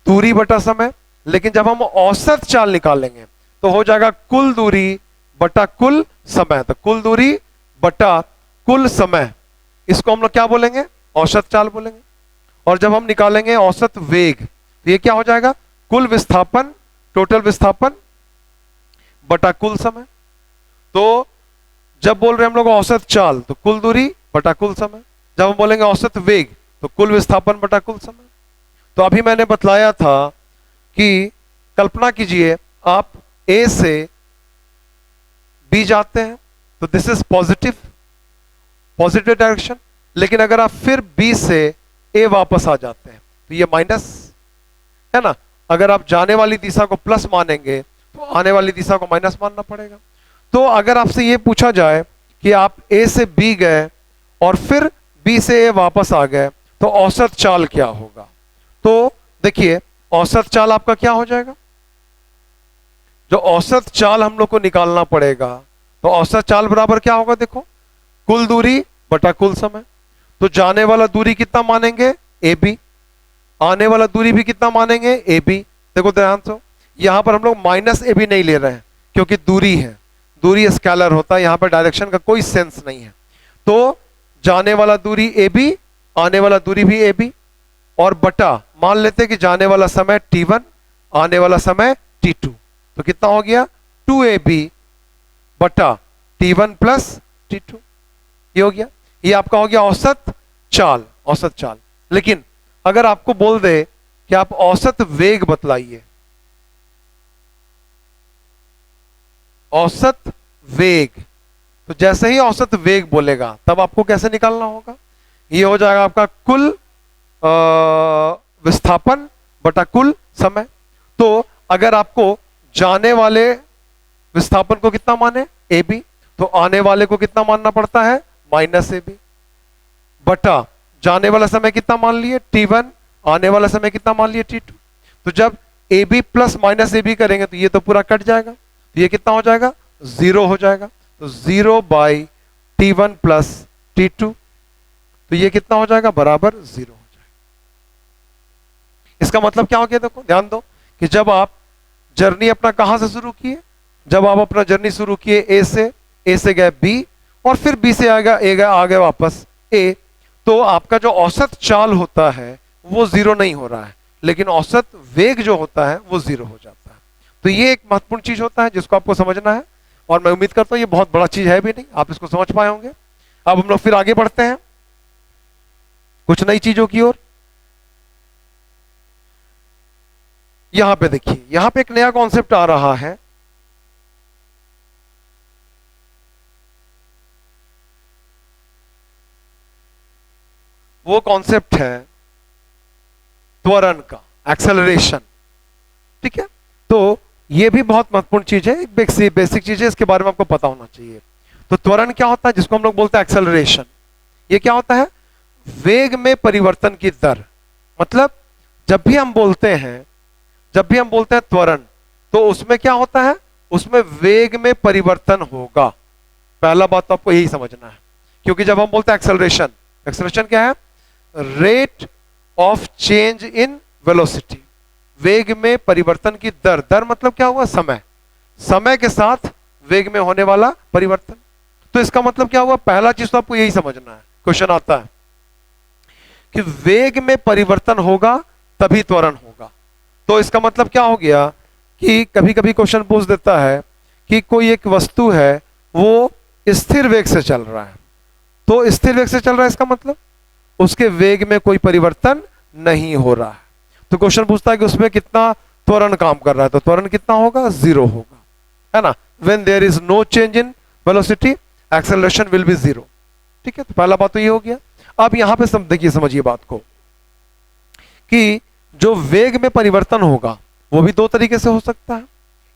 दूरी बटा समय। लेकिन जब हम औसत चाल निकालेंगे तो हो जाएगा कुल दूरी बटा कुल समय। तो कुल दूरी बटा कुल समय, इसको हम लोग क्या बोलेंगे, औसत चाल बोलेंगे। और जब हम निकालेंगे औसत वेग, तो ये क्या हो जाएगा, कुल विस्थापन, टोटल विस्थापन बटा कुल समय। तो जब बोल रहे हैं हम लोग औसत चाल, तो कुल दूरी बटा कुल समय। जब हम बोलेंगे औसत वेग, तो कुल विस्थापन बटा कुल समय। तो अभी मैंने बतलाया था कि कल्पना कीजिए आप ए से बी जाते हैं, तो this is positive, positive direction. लेकिन अगर आप फिर बी से ए वापस आ जाते हैं तो ये माइनस है ना। अगर आप जाने वाली दिशा को प्लस मानेंगे तो आने वाली दिशा को माइनस मानना पड़ेगा। तो अगर आपसे ये पूछा जाए कि आप ए से बी गए और फिर बी से ए वापस आ गए, तो औसत चाल क्या होगा? तो देखिए औसत चाल आपका क्या हो जाएगा, जो औसत चाल हम लोग को निकालना पड़ेगा, तो औसत चाल बराबर क्या होगा, देखो कुल दूरी बटा कुल समय। तो जाने वाला दूरी कितना मानेंगे, ए बी, आने वाला दूरी भी कितना मानेंगे, ए बी। देखो ध्यान से, यहां पर हम लोग माइनस ए बी नहीं ले रहे हैं क्योंकि दूरी है, दूरी स्केलर होता है, यहां पर डायरेक्शन का कोई सेंस नहीं है। तो जाने वाला दूरी ए बी, आने वाला दूरी भी ए बी, और बटा मान लेते हैं कि जाने वाला समय t1, आने वाला समय t2। तो कितना हो गया, 2ab बटा t1 प्लस t2, ये हो गया। ये आपका हो गया औसत चाल, औसत चाल। लेकिन अगर आपको बोल दे कि आप औसत वेग बतलाइए, औसत वेग, तो जैसे ही औसत वेग बोलेगा तब आपको कैसे निकालना होगा, ये हो जाएगा आपका कुल विस्थापन बटा कुल समय। तो अगर आपको जाने वाले विस्थापन को कितना माने, ए बी, तो आने वाले को कितना मानना पड़ता है, माइनस ए बी, बटा जाने वाला समय कितना मान लिए, t1, आने वाला समय कितना मान लिए, t2। तो जब A B plus minus A B करेंगे तो ये तो पूरा कट जाएगा, तो ये कितना हो जाएगा, 0 हो जाएगा। तो 0 बाई t1 प्लस t2, तो ये कितना हो जाएगा, बराबर 0 हो जाएगा। इसका मतलब क्या हो गया, देखो ध्यान दो कि जब आप जर्नी अपना कहां से शुरू किए, जब आप अपना जर्नी शुरू किए ए से गए बी, और फिर बी से आ गए वापस ए, तो आपका जो औसत चाल होता है वो 0 नहीं हो रहा है, लेकिन औसत वेग जो होता है वो 0 हो जाता है। तो ये एक महत्वपूर्ण चीज होता है जिसको आपको समझना है, और मैं उम्मीद करता हूं ये बहुत बड़ा चीज है भी नहीं, आप इसको समझ पाए होंगे। अब हम लोग फिर आगे बढ़ते हैं कुछ नई चीजों की ओर। यहां पे देखिए, यहां पे एक नया कॉन्सेप्ट आ रहा है, वो कॉन्सेप्ट है त्वरण का, एक्सेलरेशन, ठीक है। तो ये भी बहुत महत्वपूर्ण चीज है, एक बेसिक चीज है, इसके बारे में आपको पता होना चाहिए। तो त्वरण क्या होता है, जिसको हम लोग बोलते हैं एक्सेलरेशन। ये क्या होता है, वेग में परिवर्तन की दर। मतलब जब भी हम बोलते हैं त्वरण, तो उसमें क्या होता है, उसमें वेग में परिवर्तन होगा। पहला बात तो आपको यही समझना है, क्योंकि जब हम बोलते हैं एक्सेलरेशन, एक्सेलरेशन क्या है, rate of change in velocity, वेग में परिवर्तन की दर। दर मतलब क्या हुआ, समय, समय के साथ वेग में होने वाला परिवर्तन। तो इसका मतलब क्या हुआ, पहला चीज तो आपको यही समझना है, क्वेश्चन आता है कि वेग में परिवर्तन होगा तभी त्वरण होगा। तो इसका मतलब क्या हो गया कि कभी कभी क्वेश्चन पूछ देता है कि कोई एक वस्तु है वो स्थिर वेग से चल रहा है, तो स्थिर वेग से चल रहा है, इसका मतलब उसके वेग में कोई परिवर्तन नहीं हो रहा है। तो क्वेश्चन पूछता है कि उसमें कितना त्वरण काम कर रहा है, तो त्वरण कितना होगा, 0 होगा, है ना। When there is no change in velocity, acceleration will be 0। ठीक है, तो पहला बात तो ये हो गया। अब यहां पे देखिए, समझिए बात को कि जो वेग में परिवर्तन होगा वो भी दो तरीके से हो सकता है।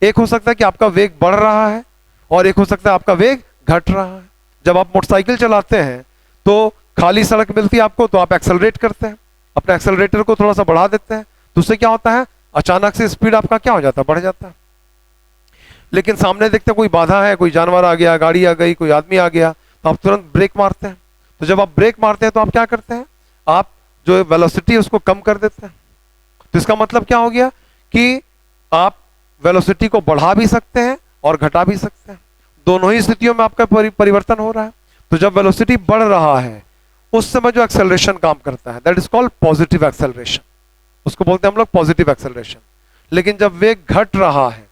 एक हो सकता है कि आपका वेग बढ़ रहा है, और एक हो सकता है आपका वेग घट रहा है। जब आप मोटरसाइकिल चलाते हैं तो खाली सड़क मिलती है आपको, तो आप एक्सेलरेट करते हैं, अपने एक्सेलरेटर को थोड़ा सा बढ़ा देते हैं, तो उससे क्या होता है, अचानक से स्पीड आपका क्या हो जाता है, बढ़ जाता है। लेकिन सामने देखते हैं कोई बाधा है, कोई जानवर आ गया, गाड़ी आ गई, कोई आदमी आ गया, तो आप तुरंत ब्रेक मारते हैं। तो जब आप ब्रेक मारते हैं तो आप क्या करते हैं, आप जो वेलोसिटी है उसको कम कर देते हैं। तो इसका मतलब क्या हो गया कि आप वेलोसिटी को बढ़ा भी सकते हैं और घटा भी सकते हैं, दोनों ही स्थितियों में आपका परिवर्तन हो रहा है। तो जब वेलोसिटी बढ़ रहा है उस समय जो एक्सेलरेशन काम करता है, that is called positive acceleration, उसको बोलते हैं हम लोग पॉजिटिव एक्सेलरेशन। लेकिन जब वेग घट रहा है,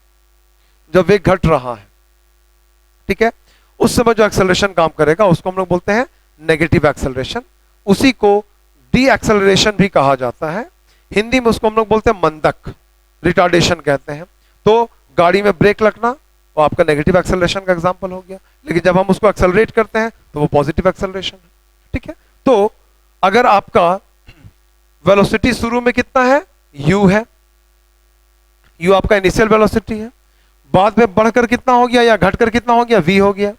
ठीक है, उस समय जो एक्सेलरेशन काम करेगा उसको हम लोग बोलते हैं नेगेटिव एक्सेलरेशन। उसी को डी एक्सेलरेशन भी कहा जाता है, हिंदी में उसको हम लोग बोलते हैं मंदक, रिटार्डेशन कहते हैं। तो गाड़ी में ब्रेक लगना वो आपका नेगेटिव एक्सेलरेशन का एग्जांपल हो गया, लेकिन जब हम उसको एक्सेलरेट करते हैं तो वो पॉजिटिव एक्सेलरेशन है। ठीक है, तो अगर आपका वेलोसिटी शुरू में कितना है, u है, u आपका इनिशियल वेलोसिटी है, बाद में बढ़कर कितना हो गया या घटकर कितना हो गया, v हो गया,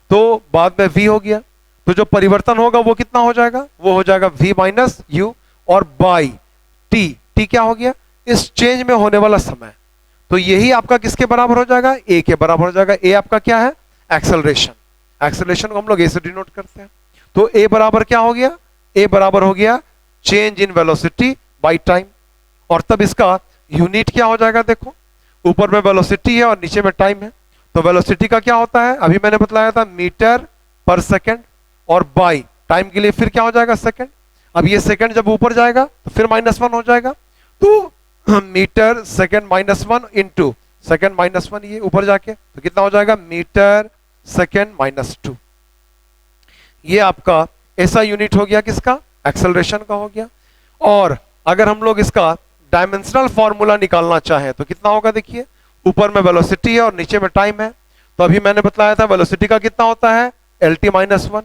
तो बाद में v हो गया, तो जो परिवर्तन होगा वो कितना हो जाएगा, वो हो जाएगा v माइनस u और बाई t क्या हो गया, इस चेंज में होने वाला समय। तो यही आपका किसके बराबर हो जाएगा, a के बराबर हो जाएगा। a आपका क्या है, एक्सेलरेशन, एक्सेलरेशन को हम लोग a से डिनोट करते हैं। तो a बराबर क्या हो गया, a बराबर हो गया change in velocity by time. और तब इसका यूनिट क्या हो जाएगा, देखो ऊपर में वेलोसिटी है और नीचे में टाइम है, तो वेलोसिटी का क्या होता है, अभी मैंने बतलाया था मीटर पर सेकंड, और बाई टाइम के लिए फिर क्या हो जाएगा, सेकंड। अब ये सेकंड जब ऊपर जाएगा तो फिर -1 हो जाएगा, तो मीटर सेकंड -1 इंटू सेकंड -1, ये ऊपर जाके तो कितना हो जाएगा, मीटर सेकंड -2। ये आपका ऐसा यूनिट हो गया किसका, एक्सेलरेशन का हो गया। और अगर हम लोग इसका डायमेंशनल फॉर्मूला निकालना चाहें तो कितना होगा, देखिए ऊपर में वेलोसिटी है और नीचे में टाइम है, तो अभी मैंने बताया था वेलोसिटी का कितना होता है, LT-1,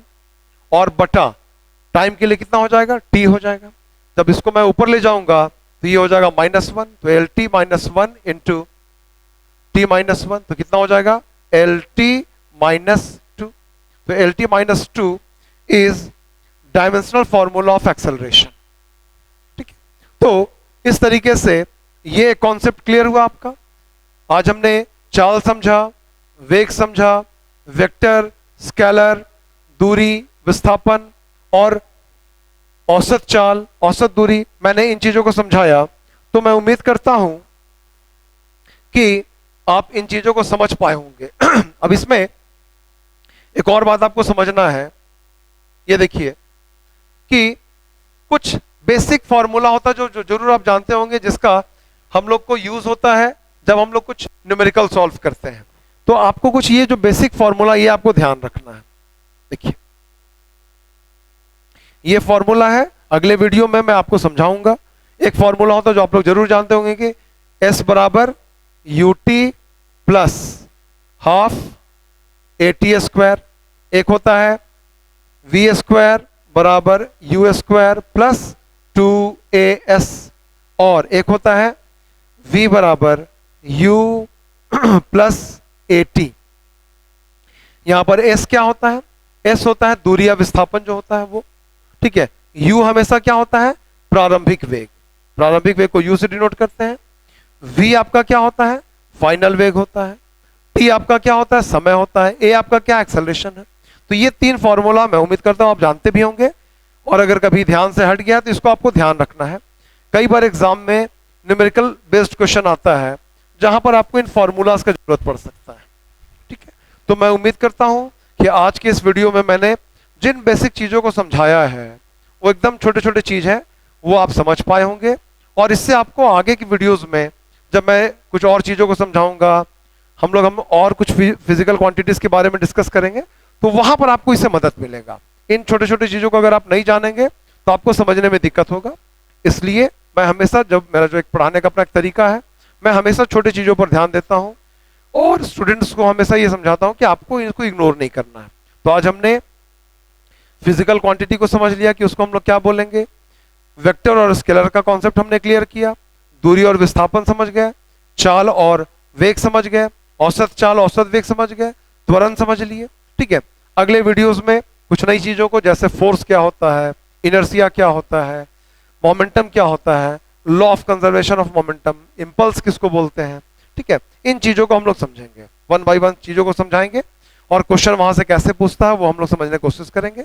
और बटा टाइम के लिए कितना हो जाएगा, t हो जाएगा। जब इसको मैं ऊपर ले जाऊंगा तो ये हो जाएगा -1, तो LT-1 इंटू t-1, तो कितना हो जाएगा, LT-2। तो LT-2 is dimensional formula of acceleration. ठीक है, तो इस तरीके से ये कॉन्सेप्ट क्लियर हुआ आपका। आज हमने चाल समझा, वेग समझा, वेक्टर, स्केलर, दूरी, विस्थापन और औसत चाल, औसत दूरी, मैंने इन चीजों को समझाया। तो मैं उम्मीद करता हूं कि आप इन चीजों को समझ पाए होंगे। अब इसमें एक और बात आपको समझना है, ये देखिए कि कुछ बेसिक फॉर्मूला होता है जो जरूर आप जानते होंगे, जिसका हम लोग को यूज होता है जब हम लोग कुछ न्यूमेरिकल सॉल्व करते हैं। तो आपको कुछ ये जो बेसिक फॉर्मूला, ये आपको ध्यान रखना है। देखिए ये फॉर्मूला है, अगले वीडियो में मैं आपको समझाऊंगा। एक फॉर्मूला होता है जो आप लोग जरूर जानते होंगे कि S बराबर UT प्लस हाफ AT², एक होता है V² बराबर U² प्लस 2AS, और एक होता है V बराबर U प्लस AT। यहां पर S क्या होता है? S होता है दूरी या विस्थापन जो होता है वो, ठीक है। U हमेशा क्या होता है? प्रारंभिक वेग, प्रारंभिक वेग को U से डिनोट करते हैं। V आपका क्या होता है? फाइनल वेग होता है। T आपका क्या होता है? समय होता है। A आपका क्या? एक्सेलरेशन है। तो ये 3 फॉर्मूला मैं उम्मीद करता हूं आप जानते भी होंगे, और अगर कभी ध्यान से हट गया तो इसको आपको ध्यान रखना है। कई बार एग्जाम में न्यूमेरिकल बेस्ड क्वेश्चन आता है जहां पर आपको इन फॉर्मूलाज का जरूरत पड़ सकता है, ठीक है। तो मैं उम्मीद करता हूं कि आज के इस वीडियो में मैंने जिन बेसिक चीजों को समझाया है वो एकदम छोटे छोटे चीज है, वो आप समझ पाए होंगे। और इससे आपको आगे की वीडियोस में जब मैं कुछ और चीजों को समझाऊंगा, हम और कुछ फिजिकल क्वांटिटीज के बारे में डिस्कस करेंगे, तो वहां पर आपको इससे मदद मिलेगा। इन छोटे छोटे चीजों को अगर आप नहीं जानेंगे तो आपको समझने में दिक्कत होगा। इसलिए मैं हमेशा, जब मेरा जो एक पढ़ाने का अपना एक तरीका है, मैं हमेशा छोटी चीजों पर ध्यान देता हूं और स्टूडेंट्स को हमेशा ये समझाता हूं कि आपको इसको इग्नोर नहीं करना है। तो आज हमने फिजिकल क्वांटिटी को समझ लिया कि उसको हम लोग क्या बोलेंगे, वेक्टर और स्केलर का कॉन्सेप्ट हमने क्लियर किया, दूरी और विस्थापन समझ गए, चाल और वेग समझ गए, औसत चाल औसत वेग समझ गए, त्वरण समझ लिए, ठीक है। अगले वीडियोस में कुछ नई चीजों को, जैसे फोर्स क्या होता है, इनर्सिया क्या होता है, मोमेंटम क्या होता है, law of conservation of momentum, impulse किसको बोलते हैं, ठीक है, इन चीजों को हम लोग समझेंगे। 1 बाय 1 चीजों को समझाएंगे और क्वेश्चन वहां से कैसे पूछता है वो हम लोग समझने की कोशिश करेंगे।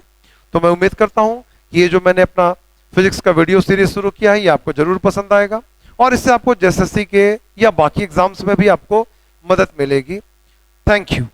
तो मैं उम्मीद करता हूं कि ये जो मैंने अपना फिजिक्स का वीडियो सीरीज शुरू किया है ये आपको जरूर पसंद आएगा और इससे आपको JSSC के या बाकी एग्जाम्स में भी आपको मदद मिलेगी। Thank you.